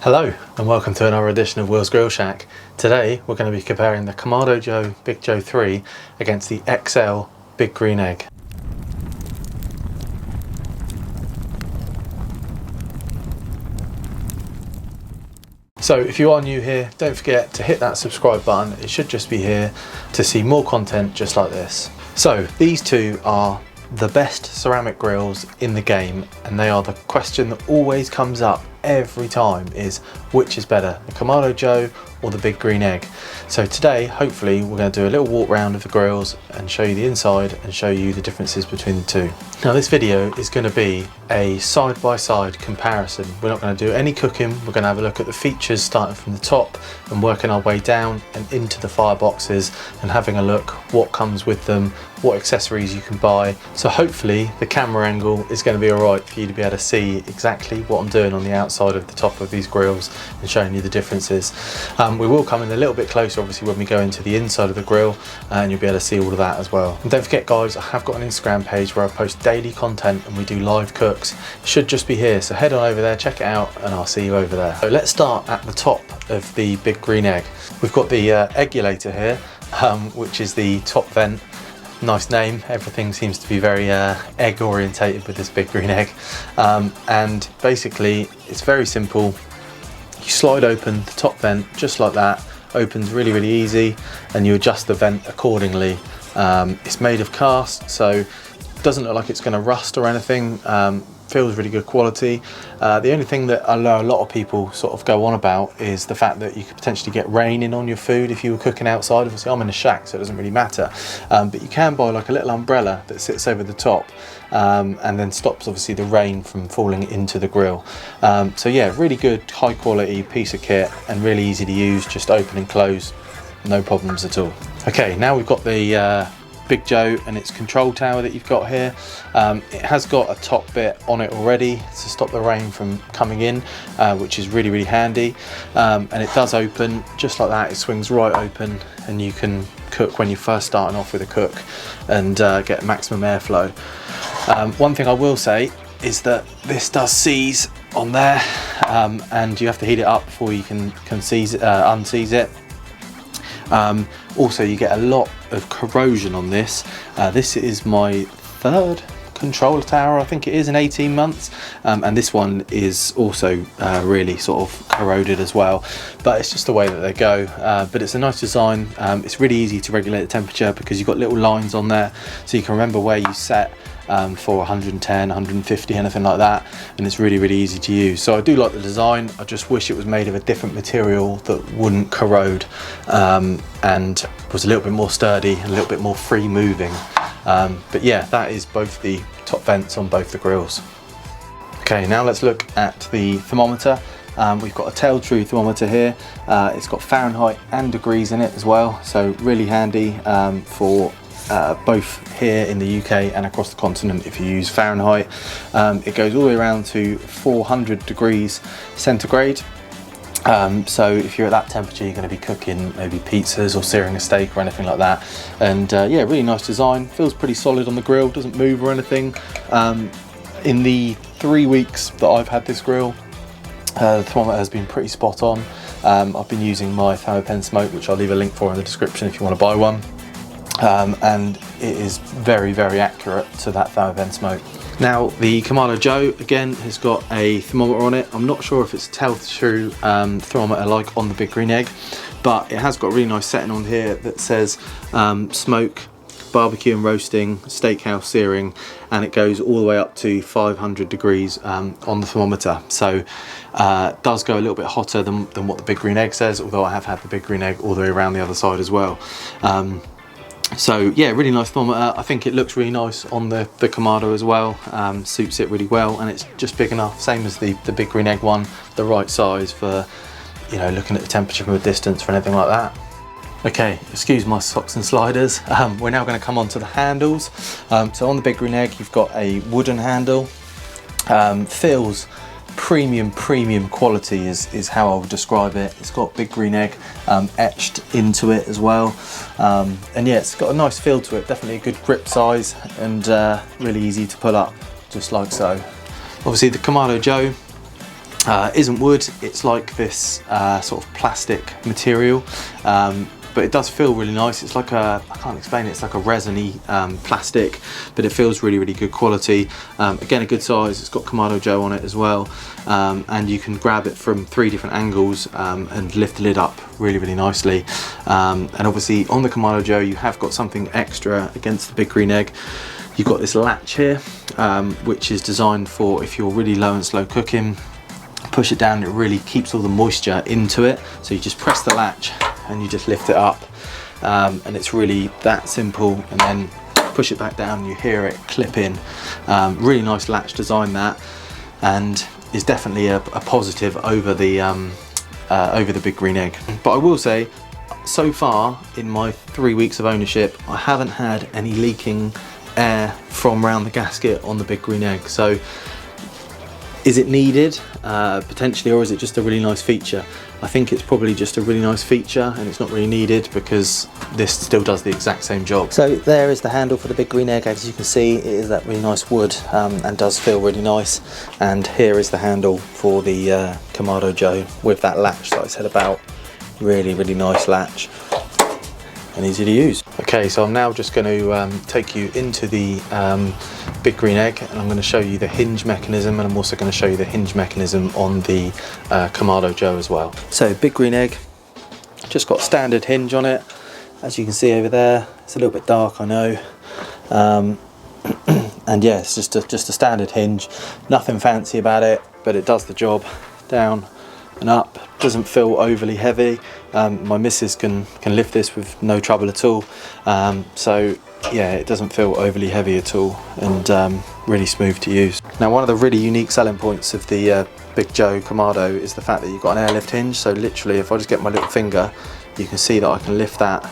Hello and welcome to another edition of Will's Grill Shack. Today we're going to be comparing the Kamado Joe Big Joe 3 against the XL Big Green Egg. So if you are new here, don't forget to hit that subscribe button. It should just be here to see more content just like this. So these two are the best ceramic grills in the game, and they are the question that always comes up every time is which is better, the Kamado Joe or the Big Green Egg. So today hopefully we're going to do a little walk round of the grills and show you the inside and show you the differences between the two. Now this video is going to be a side-by-side comparison. We're not going to do any cooking, we're going to have a look at the features starting from the top and working our way down and into the fireboxes and having a look what comes with them, what accessories you can buy. So hopefully the camera angle is going to be alright for you to be able to see exactly what I'm doing on the outside of the top of these grills and showing you the differences. We will come in a little bit closer obviously when we go into the inside of the grill, and you'll be able to see all of that as well. And don't forget guys, I have got an Instagram page where I post daily content and we do live cooks. It should just be here, so head on over there, check it out, and I'll see you over there. So let's start at the top of the Big Green Egg. We've got the eggulator here, which is the top vent. Nice name, everything seems to be very egg orientated with this Big Green Egg. And basically it's very simple. You slide open the top vent just like that, opens really easy, and you adjust the vent accordingly. It's made of cast, so it doesn't look like it's going to rust or anything. Feels really good quality. The only thing that I know a lot of people sort of go on about is the fact that you could potentially get rain in on your food if you were cooking outside. Obviously I'm in a shack, so it doesn't really matter, but you can buy like a little umbrella that sits over the top and then stops obviously the rain from falling into the grill. So yeah, really good high quality piece of kit and really easy to use, just open and close, no problems at all. Okay, now we've got the Big Joe and its control tower that you've got here. It has got a top bit on it already to stop the rain from coming in, which is really handy, and it does open just like that. It swings right open and you can cook when you're first starting off with a cook and get maximum airflow. One thing I will say is that this does seize on there, and you have to heat it up before you can unseize it. Also you get a lot of corrosion on this. This is my third controller tower, I think it is, in 18 months, and this one is also really sort of corroded as well, but it's just the way that they go. But it's a nice design. It's really easy to regulate the temperature because you've got little lines on there, so you can remember where you set for 110, 150, anything like that, and it's really easy to use. So I do like the design. I just wish it was made of a different material that wouldn't corrode and was a little bit more sturdy, a little bit more free moving. But yeah, that is both the top vents on both the grills. Okay, now let's look at the thermometer. We've got a tail true thermometer here. It's got Fahrenheit and degrees in it as well, so really handy for both here in the UK and across the continent if you use Fahrenheit. It goes all the way around to 400 degrees centigrade. So if you're at that temperature, you're going to be cooking maybe pizzas or searing a steak or anything like that. And yeah, really nice design. Feels pretty solid on the grill, doesn't move or anything. In the 3 weeks that I've had this grill, the thermometer has been pretty spot on. I've been using my Thermapen smoke, which I'll leave a link for in the description if you want to buy one. And it is very accurate to that Thermapen smoke. Now the Kamado Joe again has got a thermometer on it. I'm not sure if it's a tail true thermometer like on the Big Green Egg, but it has got a really nice setting on here that says smoke, barbecue and roasting, steakhouse searing, and it goes all the way up to 500 degrees on the thermometer. So it does go a little bit hotter than what the Big Green Egg says, although I have had the Big Green Egg all the way around the other side as well. So yeah, really nice thermometer. I think it looks really nice on the Kamado as well. Suits it really well, and it's just big enough, same as the Big Green Egg one, the right size for, you know, looking at the temperature from a distance or anything like that. Okay, excuse my socks and sliders. We're now going to come on to the handles. So on the Big Green Egg, you've got a wooden handle. Feels premium quality is how I would describe it. It's got Big Green Egg etched into it as well, and yeah, it's got a nice feel to it. Definitely a good grip size and really easy to pull up, just like so. Obviously the Kamado Joe isn't wood, it's like this sort of plastic material, but it does feel really nice. It's like I can't explain it, it's like a resiny plastic, but it feels really, really good quality. Again, a good size. It's got Kamado Joe on it as well, and you can grab it from 3 different angles and lift the lid up really, really nicely. And obviously on the Kamado Joe you have got something extra against the Big Green Egg. You've got this latch here, which is designed for if you're really low and slow cooking. Push it down, it really keeps all the moisture into it, so you just press the latch and you just lift it up, and it's really that simple, and then push it back down, you hear it clip in. Really nice latch design, that, and is definitely a positive over the Big Green Egg. But I will say, so far in my 3 weeks of ownership, I haven't had any leaking air from around the gasket on the Big Green Egg. So is it needed? Potentially, or is it just a really nice feature? I think it's probably just a really nice feature and it's not really needed, because this still does the exact same job. So there is the handle for the Big Green Egg. As you can see, it is that really nice wood, and does feel really nice. And here is the handle for the Kamado Joe with that latch that I said about. Really, really nice latch and easy to use. Okay, so I'm now just going to take you into the Big Green Egg, and I'm going to show you the hinge mechanism, and I'm also going to show you the hinge mechanism on the Kamado Joe as well. So Big Green Egg, just got standard hinge on it. As you can see over there, it's a little bit dark, I know. And yeah, it's just a standard hinge, nothing fancy about it, but it does the job. Down and up, doesn't feel overly heavy. My missus can lift this with no trouble at all. So yeah, it doesn't feel overly heavy at all, and really smooth to use. Now, one of the really unique selling points of the Big Joe Kamado is the fact that you've got an airlift hinge. So literally, if I just get my little finger, you can see that I can lift that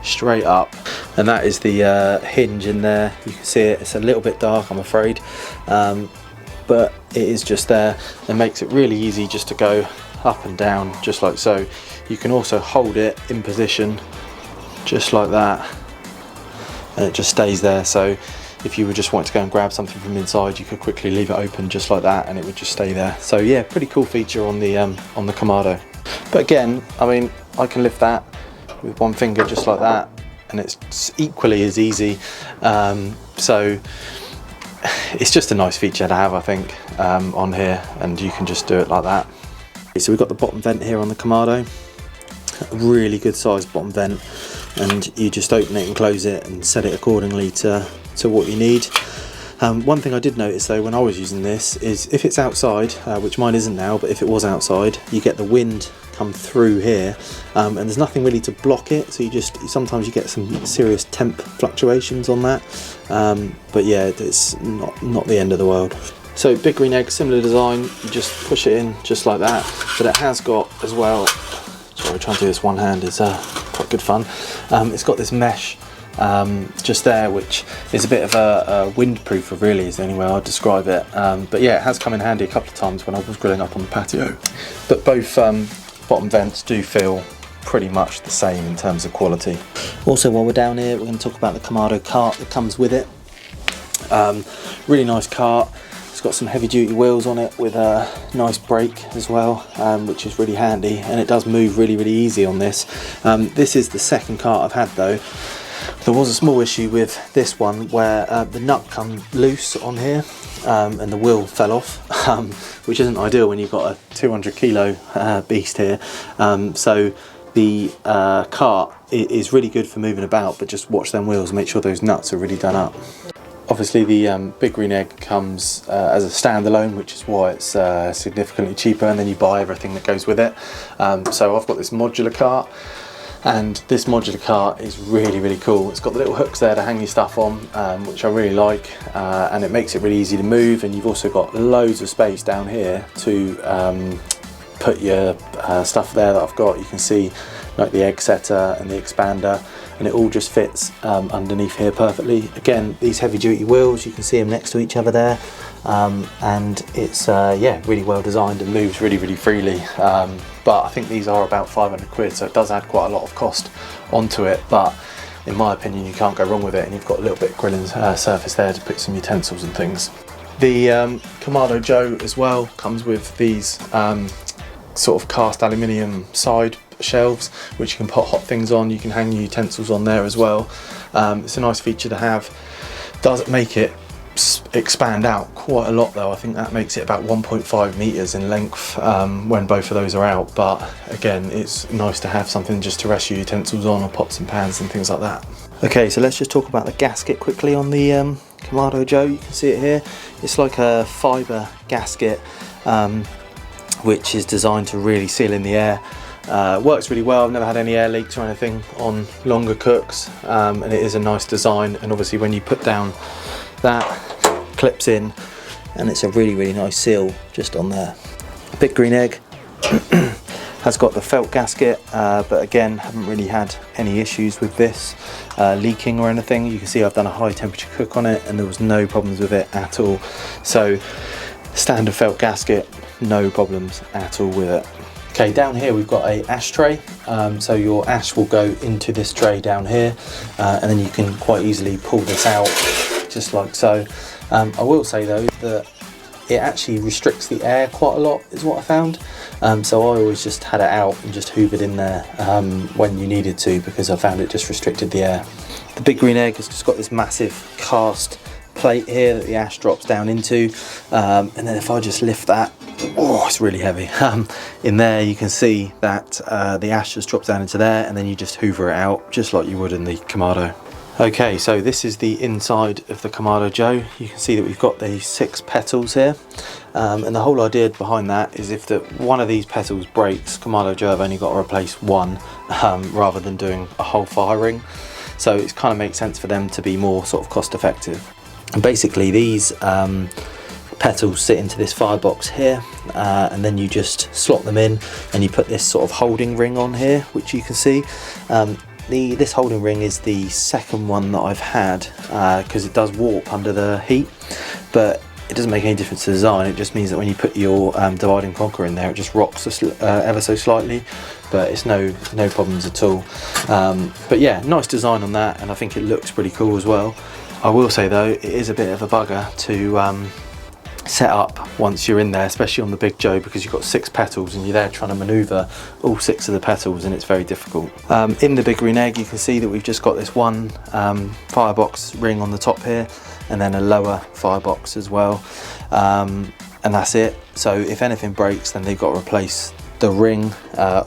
straight up, and that is the hinge in there. You can see it, it's a little bit dark, I'm afraid, but it is just there, and makes it really easy just to go up and down just like so. You can also hold it in position just like that, and it just stays there. So if you were just wanting to go and grab something from inside, you could quickly leave it open just like that and it would just stay there. So yeah, pretty cool feature on the Kamado. But again, I mean, I can lift that with one finger just like that, and it's equally as easy. So it's just a nice feature to have, I think, on here, and you can just do it like that. So we've got the bottom vent here on the Kamado, a really good sized bottom vent, and you just open it and close it and set it accordingly to what you need. One thing I did notice though when I was using this is if it's outside, which mine isn't now, but if it was outside, you get the wind come through here, and there's nothing really to block it, so sometimes you get some serious temp fluctuations on that, but yeah, it's not the end of the world. So Big Green Egg, similar design, you just push it in just like that, but it has got as well, sorry, trying to do this one hand is quite good fun. It's got this mesh just there, which is a bit of a windproofer, really is the only way I'd describe it. But yeah, it has come in handy a couple of times when I was grilling up on the patio. But both bottom vents do feel pretty much the same in terms of quality. Also, while we're down here, we're going to talk about the Kamado cart that comes with it. Really nice cart. It's got some heavy duty wheels on it with a nice brake as well, which is really handy, and it does move really, really easy on this. This is the second cart I've had though. There was a small issue with this one where the nut come loose on here, and the wheel fell off, which isn't ideal when you've got a 200 kilo beast here. So the cart is really good for moving about, but just watch them wheels and make sure those nuts are really done up. Obviously the Big Green Egg comes as a standalone, which is why it's significantly cheaper, and then you buy everything that goes with it. So I've got this modular cart, and this modular cart is really, really cool. It's got the little hooks there to hang your stuff on, which I really like, and it makes it really easy to move, and you've also got loads of space down here to put your stuff there that I've got. You can see like the egg setter and the expander, and it all just fits underneath here perfectly. Again, these heavy duty wheels, you can see them next to each other there, and it's yeah, really well designed and moves really, really freely. But I think these are about 500 quid, so it does add quite a lot of cost onto it, but in my opinion you can't go wrong with it, and you've got a little bit of grilling surface there to put some utensils and things. The Kamado Joe as well comes with these sort of cast aluminium side shelves which you can put hot things on. You can hang your utensils on there as well. It's a nice feature to have. Does make it expand out quite a lot though. I think that makes it about 1.5 meters in length when both of those are out, but again, it's nice to have something just to rest your utensils on, or pots and pans and things like that. Okay, so let's just talk about the gasket quickly on the Kamado Joe. You can see it here. It's like a fibre gasket which is designed to really seal in the air. Works really well. I've never had any air leaks or anything on longer cooks, and it is a nice design, and obviously when you put down that, clips in, and it's a really nice seal just on there. Big Green Egg has got the felt gasket, but again, haven't really had any issues with this leaking or anything. You can see I've done a high temperature cook on it and there was no problems with it at all. So standard felt gasket, no problems at all with it. Okay, down here we've got a ashtray, so your ash will go into this tray down here, and then you can quite easily pull this out just like so. I will say though that it actually restricts the air quite a lot, is what I found. So I always just had it out and just hoovered in there when you needed to, because I found it just restricted the air. The Big Green Egg has just got this massive cast plate here that the ash drops down into, and then if I just lift that, oh, it's really heavy. In there you can see that the ash just drops down into there, and then you just hoover it out just like you would in the Kamado. Okay, so this is the inside of the Kamado Joe. You can see that we've got these 6 petals here, and the whole idea behind that is if one of these petals breaks, Kamado Joe have only got to replace one rather than doing a whole fire ring. So it kind of makes sense for them to be more sort of cost effective. And basically these petals sit into this firebox here, and then you just slot them in and you put this sort of holding ring on here, which you can see. This holding ring is the second one that I've had, because it does warp under the heat, but it doesn't make any difference to the design. It just means that when you put your divide and conquer in there, it just rocks ever so slightly, but it's no problems at all. But yeah, nice design on that, and I think it looks pretty cool as well. I will say though, it is a bit of a bugger to set up once you're in there, especially on the Big Joe, because you've got 6 petals and you're there trying to maneuver all 6 of the petals, and it's very difficult. In the Big Green Egg you can see that we've just got this one firebox ring on the top here, and then a lower firebox as well, and that's it. So if anything breaks, then they've got to replace the ring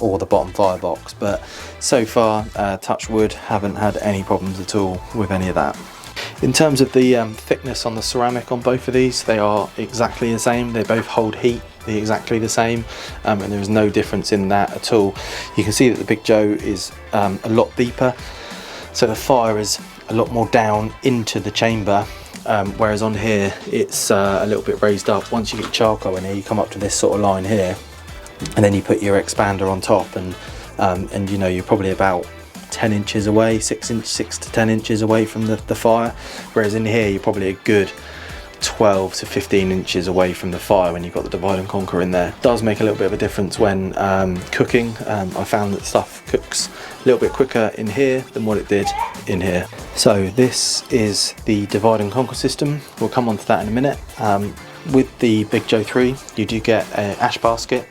or the bottom firebox, but so far, touch wood, haven't had any problems at all with any of that. In terms of the thickness on the ceramic on both of these, they are exactly the same. They both hold heat exactly the same, and there is no difference in that at all. You can see that the Big Joe is a lot deeper, so the fire is a lot more down into the chamber, whereas on here it's a little bit raised up. Once you get charcoal in here, you come up to this sort of line here, and then you put your expander on top, and you know, you're probably about 10 inches away, 6 to 10 inches away from the fire, whereas in here you're probably a good 12 to 15 inches away from the fire when you've got the divide and conquer in there. It does make a little bit of a difference when cooking. I found that stuff cooks a little bit quicker in here than what it did in here. So this is the divide and conquer system. We'll come on to that in a minute. With the Big Joe 3 you do get an ash basket,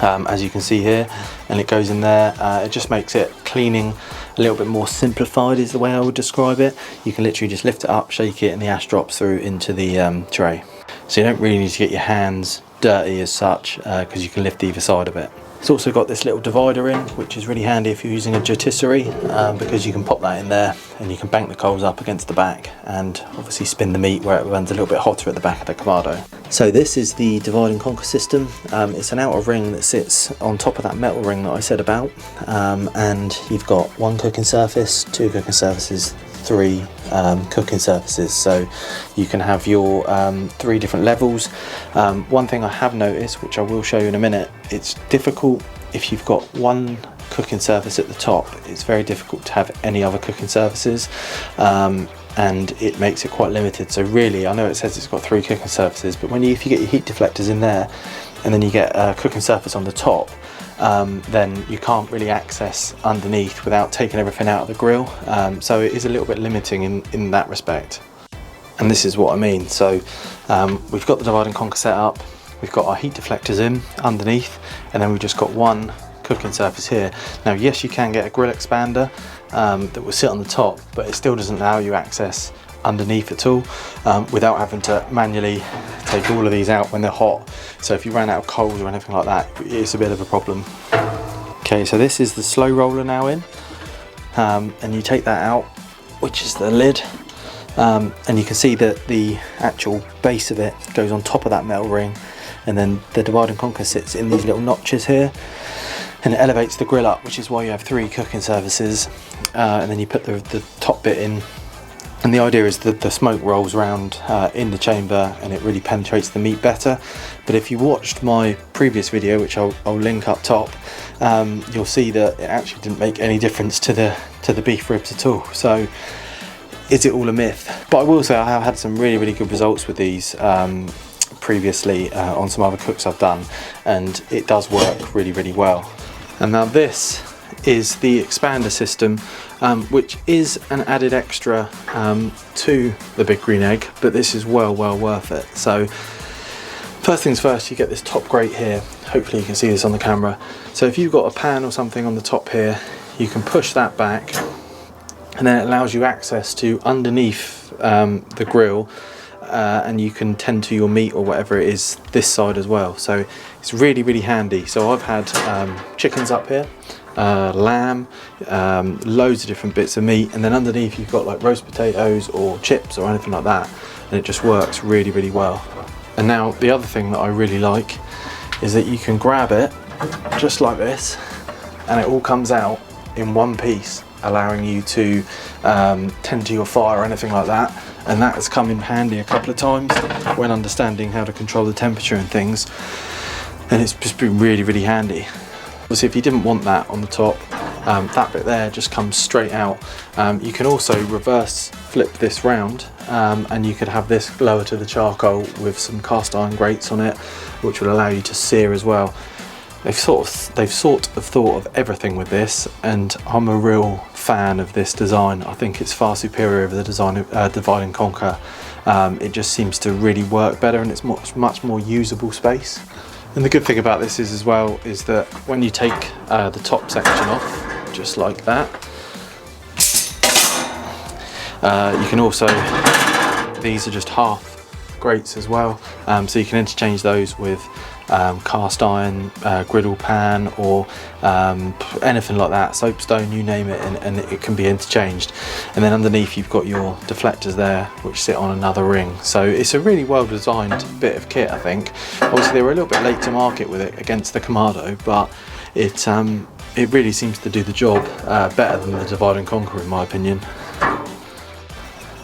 as you can see here, and it goes in there. It just makes it cleaning a little bit more simplified, is the way I would describe it. You can literally just lift it up, shake it, and the ash drops through into the tray. So you don't really need to get your hands dirty as such, because you can lift either side of it. It's also got this little divider in, which is really handy if you're using a rotisserie, because you can pop that in there and you can bank the coals up against the back and obviously spin the meat where it runs a little bit hotter at the back of the Kamado. So this is the divide and conquer system. It's an outer ring that sits on top of that metal ring that I said about, and you've got 1 cooking surface, 2 cooking surfaces, 3 cooking surfaces, so you can have your 3 different levels. One thing I have noticed, which I will show you in a minute, it's difficult if you've got 1 cooking surface at the top. It's very difficult to have any other cooking surfaces, and it makes it quite limited. So really, I know it says it's got 3 cooking surfaces, but if you get your heat deflectors in there and then you get a cooking surface on the top, then you can't really access underneath without taking everything out of the grill, so it is a little bit limiting in that respect. And this is what I mean. So we've got the divide and conquer set up, we've got our heat deflectors in underneath, and then we've just got one cooking surface here. Now yes, you can get a grill expander that will sit on the top, but it still doesn't allow you access underneath at all without having to manually take all of these out when they're hot. So if you ran out of coals or anything like that, it's a bit of a problem. Okay, so this is the slow roller now in, and you take that out, which is the lid, and you can see that the actual base of it goes on top of that metal ring, and then the divide and conquer sits in these little notches here, and it elevates the grill up, which is why you have 3 cooking surfaces, and then you put the top bit in. And the idea is that the smoke rolls around in the chamber and it really penetrates the meat better. But if you watched my previous video, which I'll link up top, you'll see that it actually didn't make any difference to the beef ribs at all. So is it all a myth? But I will say I have had some really good results with these previously on some other cooks I've done, and it does work really well. And now this is the expander system, which is an added extra to the Big Green Egg, but this is well worth it. So first things first, you get this top grate here. Hopefully you can see this on the camera. So if you've got a pan or something on the top here, you can push that back, and then it allows you access to underneath the grill, and you can tend to your meat or whatever it is this side as well. So it's really handy. So I've had chickens up here, lamb, loads of different bits of meat, and then underneath you've got like roast potatoes or chips or anything like that, and it just works really well. And now the other thing that I really like is that you can grab it just like this, and it all comes out in one piece, allowing you to tend to your fire or anything like that. And that has come in handy a couple of times when understanding how to control the temperature and things, and it's just been really handy. Obviously if you didn't want that on the top, that bit there just comes straight out. You can also reverse flip this round, and you could have this lower to the charcoal with some cast iron grates on it, which will allow you to sear as well. They've sort of thought of everything with this, and I'm a real fan of this design. I think it's far superior over the design of Divide and Conquer. It just seems to really work better, and it's much more usable space. And the good thing about this is as well is that when you take the top section off, just like that, you can also, these are just half grates as well, so you can interchange those with cast iron, griddle pan, or anything like that, soapstone, you name it, and it can be interchanged. And then underneath you've got your deflectors there, which sit on another ring. So it's a really well designed bit of kit, I think. Obviously they were a little bit late to market with it against the Kamado, but it really seems to do the job better than the Divide and Conquer in my opinion.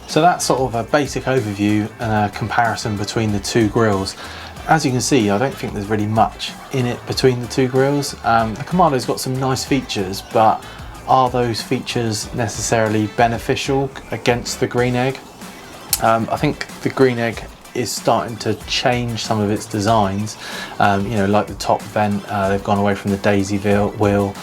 So that's sort of a basic overview and a comparison between the two grills. As you can see, I don't think there's really much in it between the two grills. The Kamado's got some nice features, but are those features necessarily beneficial against the Green Egg? I think the Green Egg is starting to change some of its designs. You know, like the top vent, they've gone away from the daisy wheel.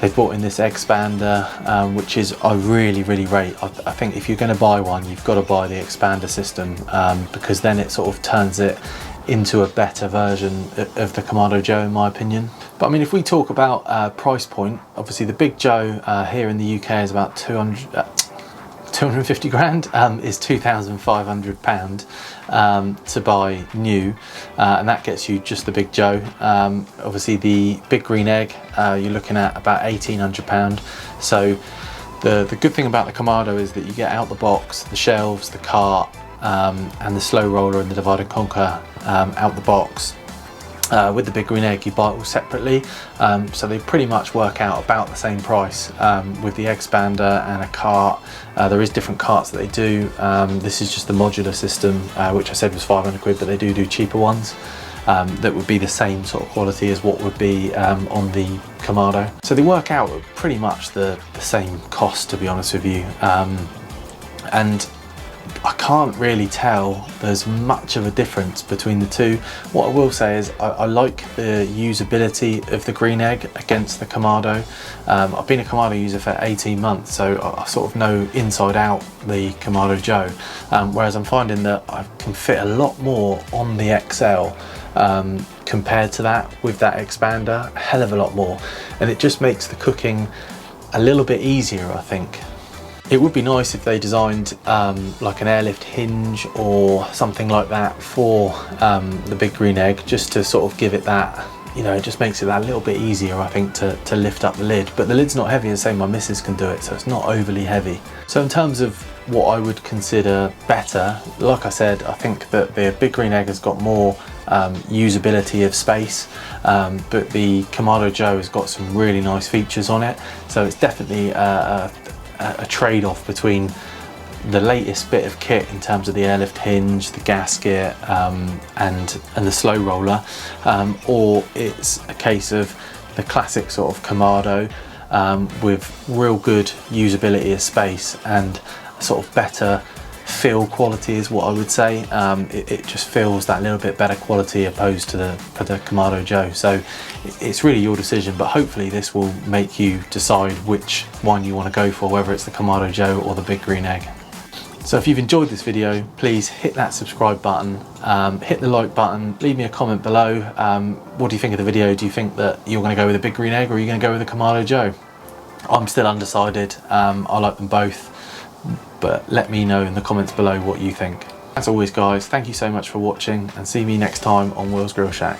They've brought in this egg expander, which is I really rate. I think if you're going to buy one, you've got to buy the expander system, because then it sort of turns it into a better version of the Kamado Joe in my opinion. But I mean, if we talk about price point, obviously the Big Joe here in the UK is about 250 grand, is £2,500 to buy new, and that gets you just the Big Joe. Obviously the Big Green Egg, you're looking at about £1,800. So the good thing about the Kamado is that you get out the box, the shelves, the cart, and the slow roller and the Divide and Conquer out the box. With the Big Green Egg you buy it all separately, so they pretty much work out about the same price, with the egg expander and a cart. There is different carts that they do. This is just the modular system, which I said was 500 quid, but they do cheaper ones that would be the same sort of quality as what would be on the Kamado. So they work out at pretty much the same cost, to be honest with you. And I can't really tell there's much of a difference between the two. What I will say is I like the usability of the green egg against the Kamado. I've been a Kamado user for 18 months, so I sort of know inside out the Kamado Joe, whereas I'm finding that I can fit a lot more on the XL compared to that with that expander, a hell of a lot more, and it just makes the cooking a little bit easier, I think. It would be nice if they designed like an airlift hinge or something like that for the big green egg, just to sort of give it that, you know, it just makes it that little bit easier, I think, to lift up the lid. But the lid's not heavy, as I say, my missus can do it, so it's not overly heavy. So in terms of what I would consider better, like I said, I think that the big green egg has got more usability of space, but the Kamado Joe has got some really nice features on it, so it's definitely a trade-off between the latest bit of kit in terms of the airlift hinge, the gasket, and the slow roller, or it's a case of the classic sort of Kamado with real good usability of space and sort of better feel quality is what I would say. It just feels that little bit better quality opposed to the Kamado Joe. So it's really your decision, but hopefully this will make you decide which one you want to go for, whether it's the Kamado Joe or the big green egg. So if you've enjoyed this video, please hit that subscribe button, hit the like button, leave me a comment below. What do you think of the video? Do you think that you're going to go with the big green egg, or are you going to go with the Kamado Joe? I'm still undecided. I like them both, but let me know in the comments below what you think. As always guys, thank you so much for watching, and see me next time on Will's Grill Shack.